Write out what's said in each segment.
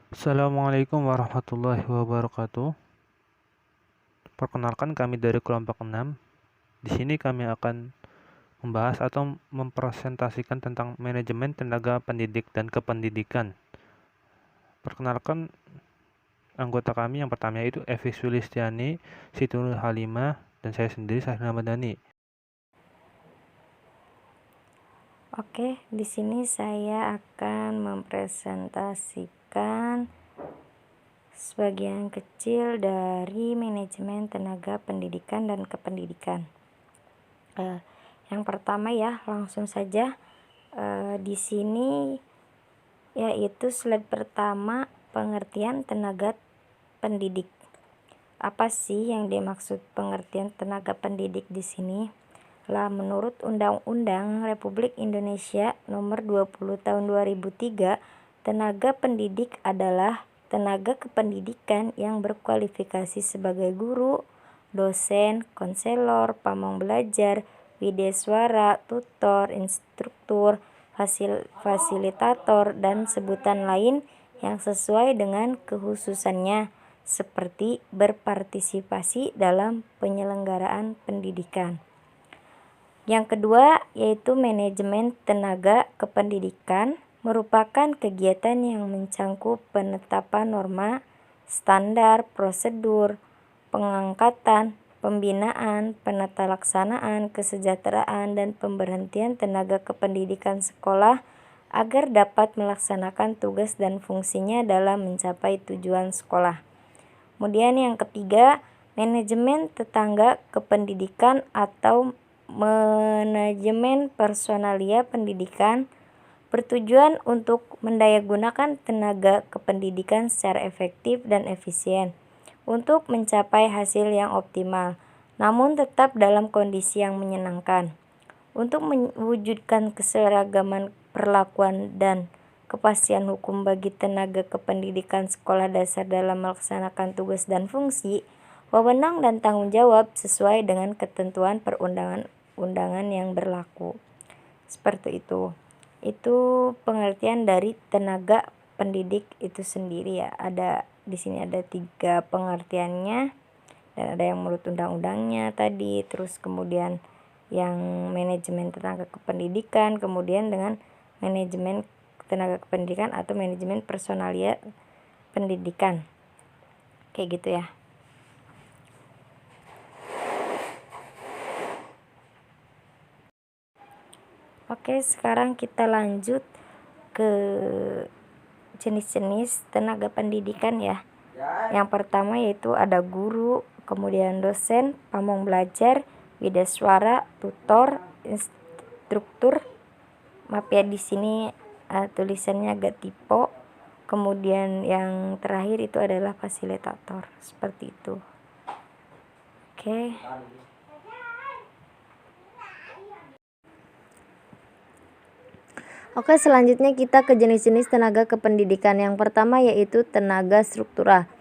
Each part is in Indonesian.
Assalamualaikum warahmatullahi wabarakatuh. Perkenalkan kami dari kelompok 6. Di sini kami akan membahas atau mempresentasikan tentang manajemen tenaga pendidik dan kependidikan. Perkenalkan anggota kami yang pertama yaitu Evi Sulistiani, Situl Halimah, dan saya sendiri Sahrina Madani. Oke, di sini saya akan mempresentasikan sebagian kecil dari manajemen tenaga pendidikan dan kependidikan. Yang pertama ya, langsung saja di sini yaitu slide pertama, pengertian tenaga pendidik. Apa sih yang dimaksud pengertian tenaga pendidik di sini? Menurut Undang-Undang Republik Indonesia Nomor 20 Tahun 2003, tenaga pendidik adalah tenaga kependidikan yang berkualifikasi sebagai guru, dosen, konselor, pamong belajar, wideswara, tutor, instruktur, fasilitator, dan sebutan lain yang sesuai dengan kekhususannya, seperti berpartisipasi dalam penyelenggaraan pendidikan. Yang kedua yaitu manajemen tenaga kependidikan, merupakan kegiatan yang mencangkup penetapan norma, standar, prosedur, pengangkatan, pembinaan, penatalaksanaan, kesejahteraan, dan pemberhentian tenaga kependidikan sekolah agar dapat melaksanakan tugas dan fungsinya dalam mencapai tujuan sekolah. Kemudian yang ketiga, manajemen tenaga kependidikan atau manajemen personalia pendidikan bertujuan untuk mendayagunakan tenaga kependidikan secara efektif dan efisien untuk mencapai hasil yang optimal, namun tetap dalam kondisi yang menyenangkan. Untuk mewujudkan keseragaman perlakuan dan kepastian hukum bagi tenaga kependidikan sekolah dasar dalam melaksanakan tugas dan fungsi, wewenang dan tanggung jawab sesuai dengan ketentuan perundangan yang berlaku. Seperti itu. Itu pengertian dari tenaga pendidik itu sendiri ya. Di sini ada 3 pengertiannya, dan ada yang menurut undang-undangnya tadi, terus kemudian yang manajemen tenaga kependidikan, kemudian dengan manajemen tenaga kependidikan atau manajemen personalia pendidikan. Kayak gitu ya. Oke, sekarang kita lanjut ke jenis-jenis tenaga pendidikan ya. Yang pertama yaitu ada guru, kemudian dosen, pamong belajar, wideswara, tutor, instruktur. Maaf ya, di sini tulisannya agak typo. Kemudian yang terakhir itu adalah fasilitator. Seperti itu. Oke. Oke, selanjutnya kita ke jenis-jenis tenaga kependidikan. Yang pertama yaitu tenaga struktural.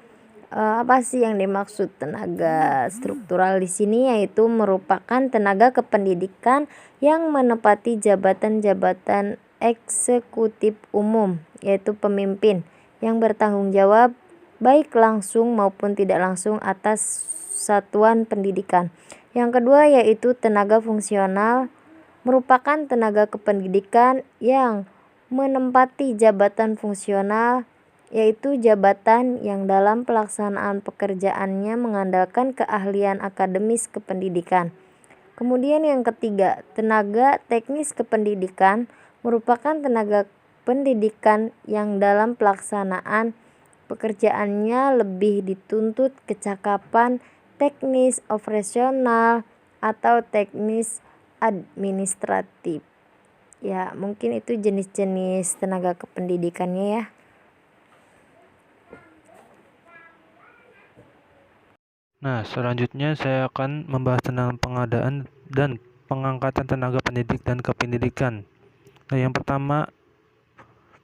Apa sih yang dimaksud tenaga struktural di sini? Yaitu merupakan tenaga kependidikan yang menempati jabatan-jabatan eksekutif umum, yaitu pemimpin yang bertanggung jawab baik langsung maupun tidak langsung atas satuan pendidikan. Yang kedua yaitu tenaga fungsional, merupakan tenaga kependidikan yang menempati jabatan fungsional, yaitu jabatan yang dalam pelaksanaan pekerjaannya mengandalkan keahlian akademis kependidikan. Kemudian yang ketiga, tenaga teknis kependidikan, merupakan tenaga pendidikan yang dalam pelaksanaan pekerjaannya lebih dituntut kecakapan teknis operasional atau teknis administratif. Ya, mungkin itu jenis-jenis tenaga kependidikannya ya. Nah, selanjutnya saya akan membahas tentang pengadaan dan pengangkatan tenaga pendidik dan kependidikan. Nah, yang pertama,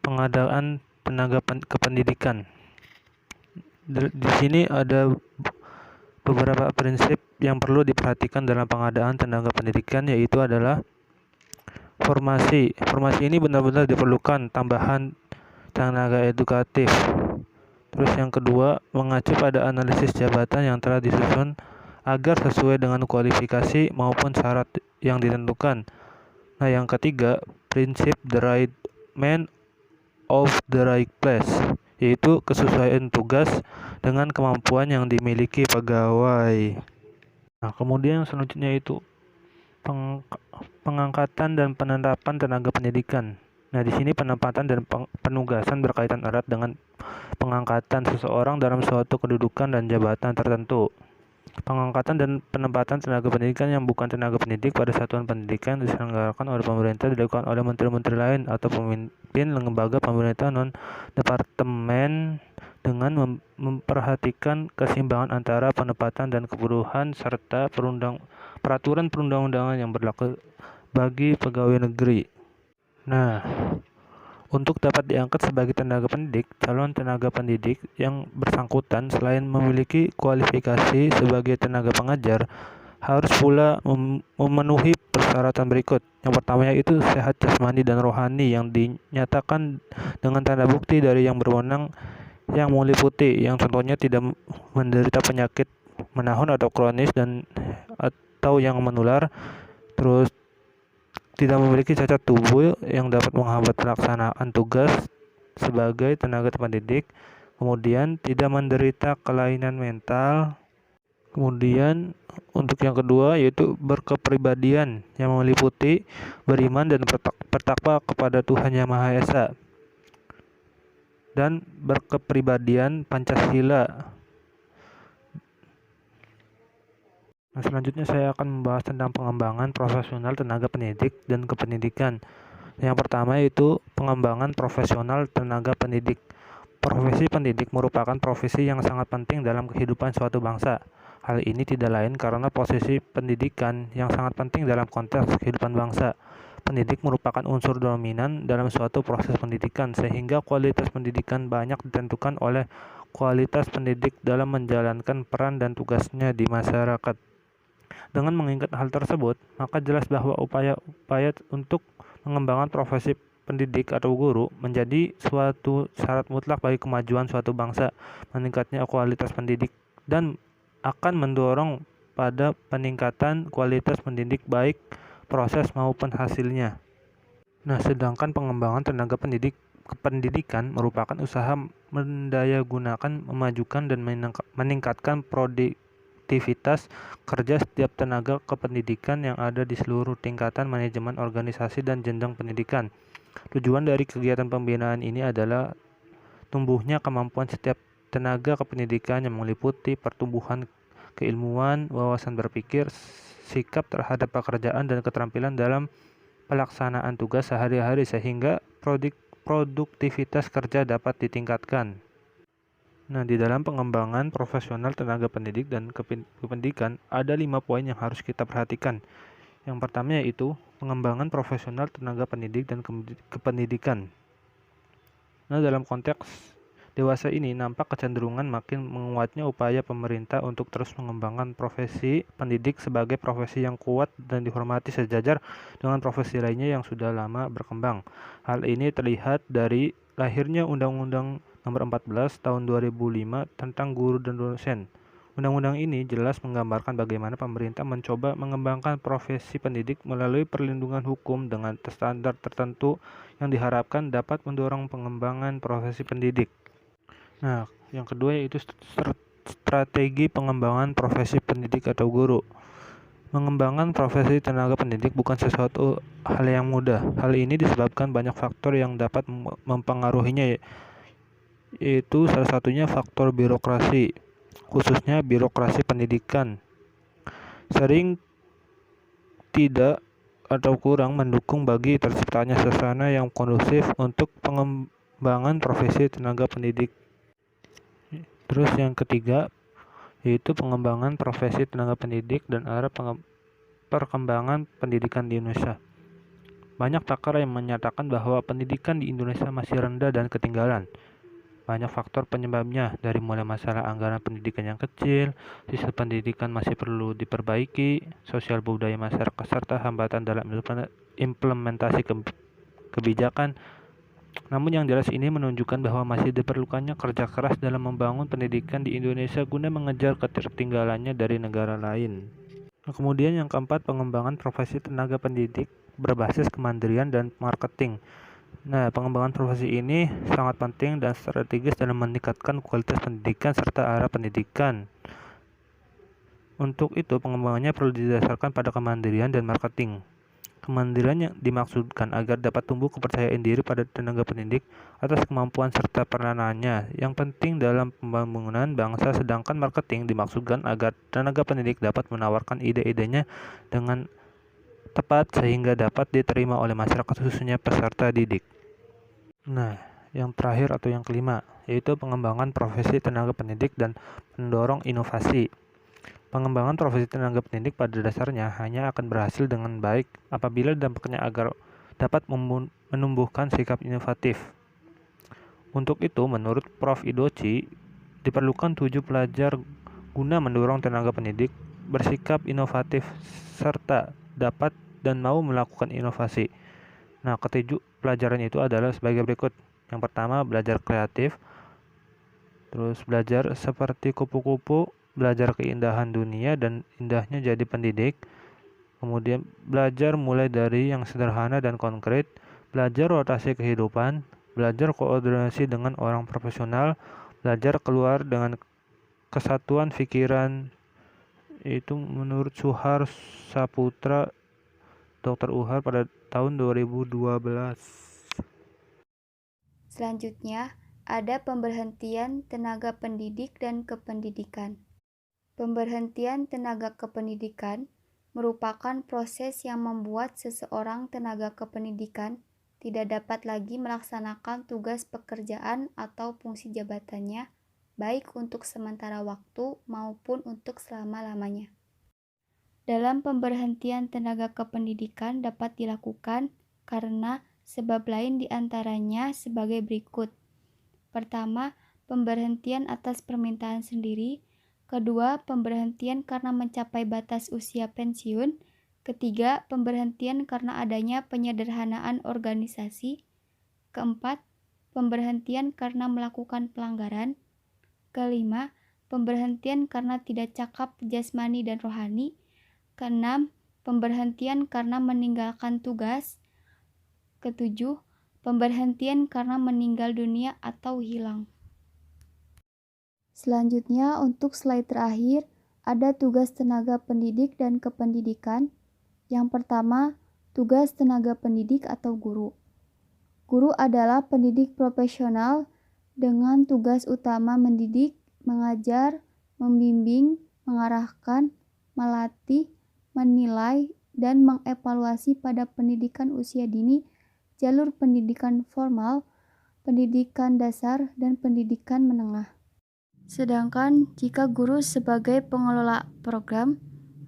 pengadaan tenaga kependidikan. Di sini ada beberapa prinsip yang perlu diperhatikan dalam pengadaan tenaga pendidikan, yaitu adalah formasi. Formasi ini benar-benar diperlukan tambahan tenaga edukatif Terus yang kedua, mengacu pada analisis jabatan yang telah disusun agar sesuai dengan kualifikasi maupun syarat yang ditentukan. Nah, yang ketiga, prinsip the right man of the right place, yaitu kesesuaian tugas dengan kemampuan yang dimiliki pegawai. Nah, kemudian selanjutnya itu pengangkatan dan penetapan tenaga pendidikan. Nah, di sini penempatan dan penugasan berkaitan erat dengan pengangkatan seseorang dalam suatu kedudukan dan jabatan tertentu. Pengangkatan dan penempatan tenaga pendidikan yang bukan tenaga pendidik pada satuan pendidikan diselenggarakan oleh pemerintah, dilakukan oleh menteri-menteri lain atau pemimpin lembaga pemerintah non-departemen dengan memperhatikan keseimbangan antara penempatan dan kebutuhan serta peraturan perundang-undangan yang berlaku bagi pegawai negeri. Nah, untuk dapat diangkat sebagai tenaga pendidik, calon tenaga pendidik yang bersangkutan selain memiliki kualifikasi sebagai tenaga pengajar, harus pula memenuhi persyaratan berikut. Yang pertama yaitu sehat jasmani dan rohani yang dinyatakan dengan tanda bukti dari yang berwenang yang meliputi yang contohnya tidak menderita penyakit menahun atau kronis dan atau yang menular, terus tidak memiliki cacat tubuh yang dapat menghambat pelaksanaan tugas sebagai tenaga pendidik, kemudian tidak menderita kelainan mental. Kemudian untuk yang kedua yaitu berkepribadian yang meliputi beriman dan bertakwa kepada Tuhan Yang Maha Esa dan berkepribadian Pancasila. Nah, selanjutnya saya akan membahas tentang pengembangan profesional tenaga pendidik dan kependidikan. Yang pertama yaitu pengembangan profesional tenaga pendidik. Profesi pendidik merupakan profesi yang sangat penting dalam kehidupan suatu bangsa. Hal ini tidak lain karena posisi pendidikan yang sangat penting dalam konteks kehidupan bangsa. Pendidik merupakan unsur dominan dalam suatu proses pendidikan, sehingga kualitas pendidikan banyak ditentukan oleh kualitas pendidik dalam menjalankan peran dan tugasnya di masyarakat. Dengan mengingat hal tersebut, maka jelas bahwa upaya-upaya untuk mengembangkan profesi pendidik atau guru menjadi suatu syarat mutlak bagi kemajuan suatu bangsa, meningkatnya kualitas pendidik, dan akan mendorong pada peningkatan kualitas pendidik baik proses maupun hasilnya. Nah, sedangkan pengembangan tenaga kependidikan merupakan usaha mendayagunakan, memajukan, dan meningkatkan aktivitas kerja setiap tenaga kependidikan yang ada di seluruh tingkatan manajemen organisasi dan jenjang pendidikan. Tujuan dari kegiatan pembinaan ini adalah tumbuhnya kemampuan setiap tenaga kependidikan yang meliputi pertumbuhan keilmuan, wawasan berpikir, sikap terhadap pekerjaan, dan keterampilan dalam pelaksanaan tugas sehari-hari sehingga produktivitas kerja dapat ditingkatkan. Nah, di dalam pengembangan profesional tenaga pendidik dan kependidikan ada 5 poin yang harus kita perhatikan. Yang pertama yaitu pengembangan profesional tenaga pendidik dan kependidikan. Nah, dalam konteks dewasa ini nampak kecenderungan makin menguatnya upaya pemerintah untuk terus mengembangkan profesi pendidik sebagai profesi yang kuat dan dihormati sejajar dengan profesi lainnya yang sudah lama berkembang. Hal ini terlihat dari lahirnya Undang-Undang Nomor 14 Tahun 2005 tentang guru dan dosen. Undang-undang ini jelas menggambarkan bagaimana pemerintah mencoba mengembangkan profesi pendidik melalui perlindungan hukum dengan standar tertentu yang diharapkan dapat mendorong pengembangan profesi pendidik. Nah, yang kedua yaitu strategi pengembangan profesi pendidik atau guru. Mengembangkan profesi tenaga pendidik bukan sesuatu hal yang mudah. Hal ini disebabkan banyak faktor yang dapat mempengaruhinya, yaitu salah satunya faktor birokrasi, khususnya birokrasi pendidikan. Sering tidak atau kurang mendukung bagi terciptanya suasana yang kondusif untuk pengembangan profesi tenaga pendidik. Terus yang ketiga yaitu pengembangan profesi tenaga pendidik dan arah perkembangan pendidikan di Indonesia. Banyak pakar yang menyatakan bahwa pendidikan di Indonesia masih rendah dan ketinggalan. Banyak faktor penyebabnya, dari mulai masalah anggaran pendidikan yang kecil, sistem pendidikan masih perlu diperbaiki, sosial budaya masyarakat, serta hambatan dalam implementasi kebijakan Namun yang jelas ini menunjukkan bahwa masih diperlukannya kerja keras dalam membangun pendidikan di Indonesia guna mengejar ketertinggalannya dari negara lain. Nah, kemudian yang keempat, pengembangan profesi tenaga pendidik berbasis kemandirian dan marketing. Nah, pengembangan profesi ini sangat penting dan strategis dalam meningkatkan kualitas pendidikan serta arah pendidikan. Untuk itu, pengembangannya perlu didasarkan pada kemandirian dan marketing. Kemandirian yang dimaksudkan agar dapat tumbuh kepercayaan diri pada tenaga pendidik atas kemampuan serta peranannya yang penting dalam pembangunan bangsa, sedangkan marketing dimaksudkan agar tenaga pendidik dapat menawarkan ide-idenya dengan tepat sehingga dapat diterima oleh masyarakat, khususnya peserta didik. Nah, yang terakhir atau yang kelima, yaitu pengembangan profesi tenaga pendidik dan mendorong inovasi. Pengembangan profesi tenaga pendidik pada dasarnya hanya akan berhasil dengan baik apabila dampaknya agar dapat menumbuhkan sikap inovatif. Untuk itu, menurut Prof. Idoci, diperlukan 7 pelajar guna mendorong tenaga pendidik bersikap inovatif serta dapat dan mau melakukan inovasi. Nah, ketujuh pelajaran itu adalah sebagai berikut. Yang pertama, belajar kreatif. Terus belajar seperti kupu-kupu, belajar keindahan dunia dan indahnya jadi pendidik. Kemudian belajar mulai dari yang sederhana dan konkret, belajar rotasi kehidupan, belajar koordinasi dengan orang profesional, belajar keluar dengan kesatuan pikiran. Itu menurut Suhar Saputra, Dr. Uhar pada tahun 2012. Selanjutnya, ada pemberhentian tenaga pendidik dan kependidikan. Pemberhentian tenaga kependidikan merupakan proses yang membuat seseorang tenaga kependidikan tidak dapat lagi melaksanakan tugas pekerjaan atau fungsi jabatannya, baik untuk sementara waktu maupun untuk selama-lamanya. Dalam pemberhentian tenaga kependidikan dapat dilakukan karena sebab lain diantaranya sebagai berikut. Pertama, pemberhentian atas permintaan sendiri. Kedua, pemberhentian karena mencapai batas usia pensiun. Ketiga, pemberhentian karena adanya penyederhanaan organisasi. Keempat, pemberhentian karena melakukan pelanggaran. Kelima, pemberhentian karena tidak cakap jasmani dan rohani. Keenam, pemberhentian karena meninggalkan tugas. Ketujuh, pemberhentian karena meninggal dunia atau hilang. Selanjutnya, untuk slide terakhir, ada tugas tenaga pendidik dan kependidikan. Yang pertama, tugas tenaga pendidik atau guru. Guru adalah pendidik profesional dengan tugas utama mendidik, mengajar, membimbing, mengarahkan, melatih, menilai, dan mengevaluasi pada pendidikan usia dini, jalur pendidikan formal, pendidikan dasar, dan pendidikan menengah. Sedangkan jika guru sebagai pengelola program,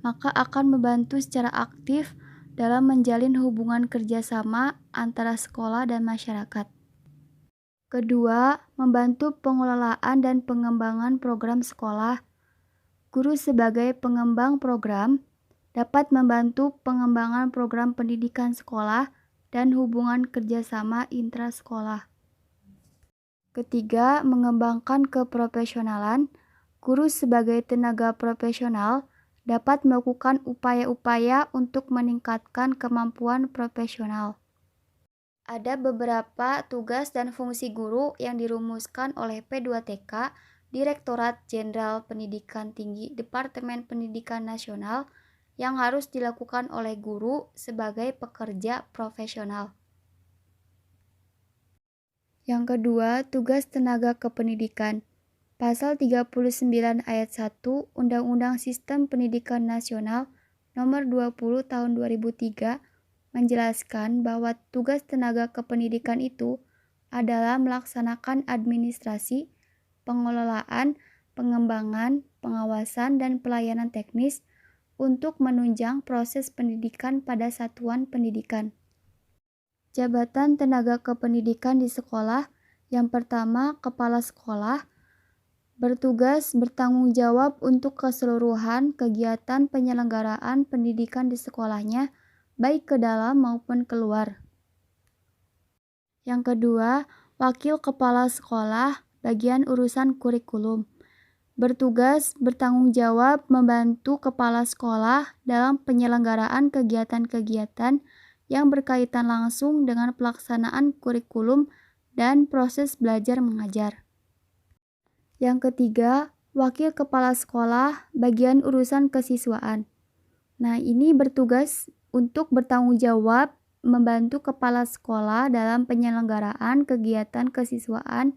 maka akan membantu secara aktif dalam menjalin hubungan kerjasama antara sekolah dan masyarakat. Kedua, membantu pengelolaan dan pengembangan program sekolah. Guru sebagai pengembang program dapat membantu pengembangan program pendidikan sekolah dan hubungan kerjasama intrasekolah. Ketiga, mengembangkan keprofesionalan. Guru sebagai tenaga profesional dapat melakukan upaya-upaya untuk meningkatkan kemampuan profesional. Ada beberapa tugas dan fungsi guru yang dirumuskan oleh P2TK, Direktorat Jenderal Pendidikan Tinggi Departemen Pendidikan Nasional, yang harus dilakukan oleh guru sebagai pekerja profesional. Yang kedua, tugas tenaga kependidikan. Pasal 39 ayat 1 Undang-Undang Sistem Pendidikan Nasional Nomor 20 Tahun 2003 menjelaskan bahwa tugas tenaga kependidikan itu adalah melaksanakan administrasi, pengelolaan, pengembangan, pengawasan, dan pelayanan teknis untuk menunjang proses pendidikan pada satuan pendidikan. Jabatan tenaga kependidikan di sekolah. Yang pertama, kepala sekolah bertugas bertanggung jawab untuk keseluruhan kegiatan penyelenggaraan pendidikan di sekolahnya, baik ke dalam maupun keluar. Yang kedua, wakil kepala sekolah bagian urusan kurikulum. Bertugas bertanggung jawab membantu kepala sekolah dalam penyelenggaraan kegiatan-kegiatan yang berkaitan langsung dengan pelaksanaan kurikulum dan proses belajar mengajar. Yang ketiga, wakil kepala sekolah bagian urusan kesiswaan. Nah, ini bertugas untuk bertanggung jawab membantu kepala sekolah dalam penyelenggaraan kegiatan kesiswaan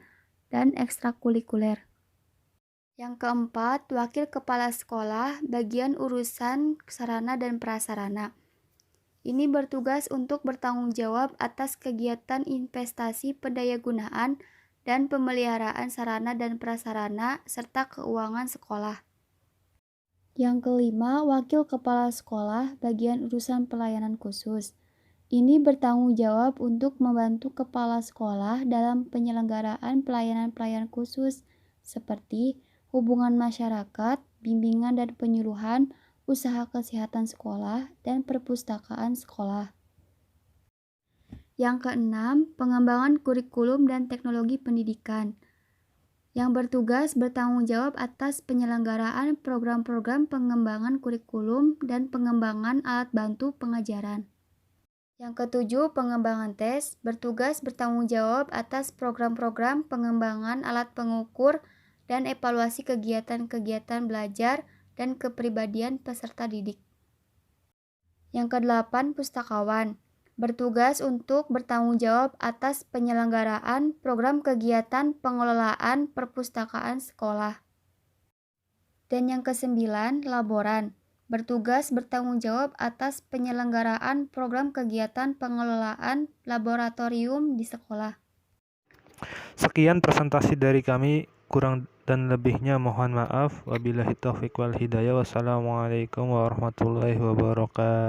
dan ekstrakurikuler. Yang keempat, wakil kepala sekolah bagian urusan sarana dan prasarana. Ini bertugas untuk bertanggung jawab atas kegiatan investasi pendayagunaan dan pemeliharaan sarana dan prasarana serta keuangan sekolah. Yang kelima, wakil kepala sekolah bagian urusan pelayanan khusus. Ini bertanggung jawab untuk membantu kepala sekolah dalam penyelenggaraan pelayanan-pelayanan khusus seperti hubungan masyarakat, bimbingan dan penyuluhan, usaha kesehatan sekolah, dan perpustakaan sekolah. Yang keenam, pengembangan kurikulum dan teknologi pendidikan. Yang bertugas bertanggung jawab atas penyelenggaraan program-program pengembangan kurikulum dan pengembangan alat bantu pengajaran. Yang ketujuh, pengembangan tes, bertugas bertanggung jawab atas program-program pengembangan alat pengukur dan evaluasi kegiatan-kegiatan belajar dan kepribadian peserta didik. Yang kedelapan, pustakawan, bertugas untuk bertanggung jawab atas penyelenggaraan program kegiatan pengelolaan perpustakaan sekolah. Dan yang kesembilan, laboran, bertugas bertanggung jawab atas penyelenggaraan program kegiatan pengelolaan laboratorium di sekolah. Sekian presentasi dari kami, kurang dan lebihnya mohon maaf. Wabillahi taufiq wal hidayah. Wassalamualaikum warahmatullahi wabarakatuh.